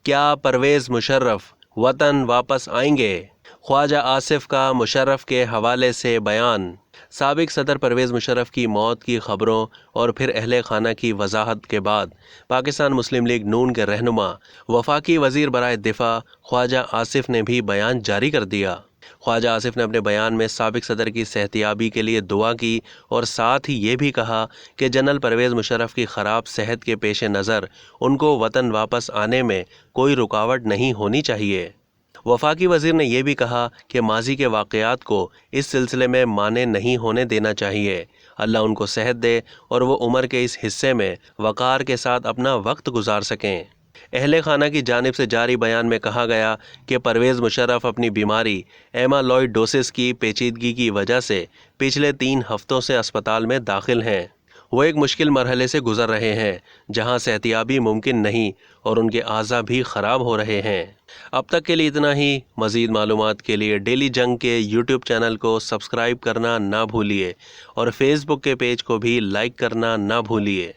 کیا پرویز مشرف وطن واپس آئیں گے؟ خواجہ آصف کا مشرف کے حوالے سے بیان۔ سابق صدر پرویز مشرف کی موت کی خبروں اور پھر اہل خانہ کی وضاحت کے بعد پاکستان مسلم لیگ نون کے رہنما وفاقی وزیر برائے دفاع خواجہ آصف نے بھی بیان جاری کر دیا۔ خواجہ آصف نے اپنے بیان میں سابق صدر کی صحتیابی کے لیے دعا کی اور ساتھ ہی یہ بھی کہا کہ جنرل پرویز مشرف کی خراب صحت کے پیش نظر ان کو وطن واپس آنے میں کوئی رکاوٹ نہیں ہونی چاہیے۔ وفاقی وزیر نے یہ بھی کہا کہ ماضی کے واقعات کو اس سلسلے میں مانع نہیں ہونے دینا چاہیے۔ اللہ ان کو صحت دے اور وہ عمر کے اس حصے میں وقار کے ساتھ اپنا وقت گزار سکیں۔ اہل خانہ کی جانب سے جاری بیان میں کہا گیا کہ پرویز مشرف اپنی بیماری ایمالوئیڈوسس کی پیچیدگی کی وجہ سے پچھلے 3 ہفتوں سے اسپتال میں داخل ہیں۔ وہ ایک مشکل مرحلے سے گزر رہے ہیں جہاں صحتیابی ممکن نہیں اور ان کے اعضاء بھی خراب ہو رہے ہیں۔ اب تک کے لیے اتنا ہی۔ مزید معلومات کے لیے ڈیلی جنگ کے یوٹیوب چینل کو سبسکرائب کرنا نہ بھولیے اور فیس بک کے پیج کو بھی لائک کرنا نہ بھولیے۔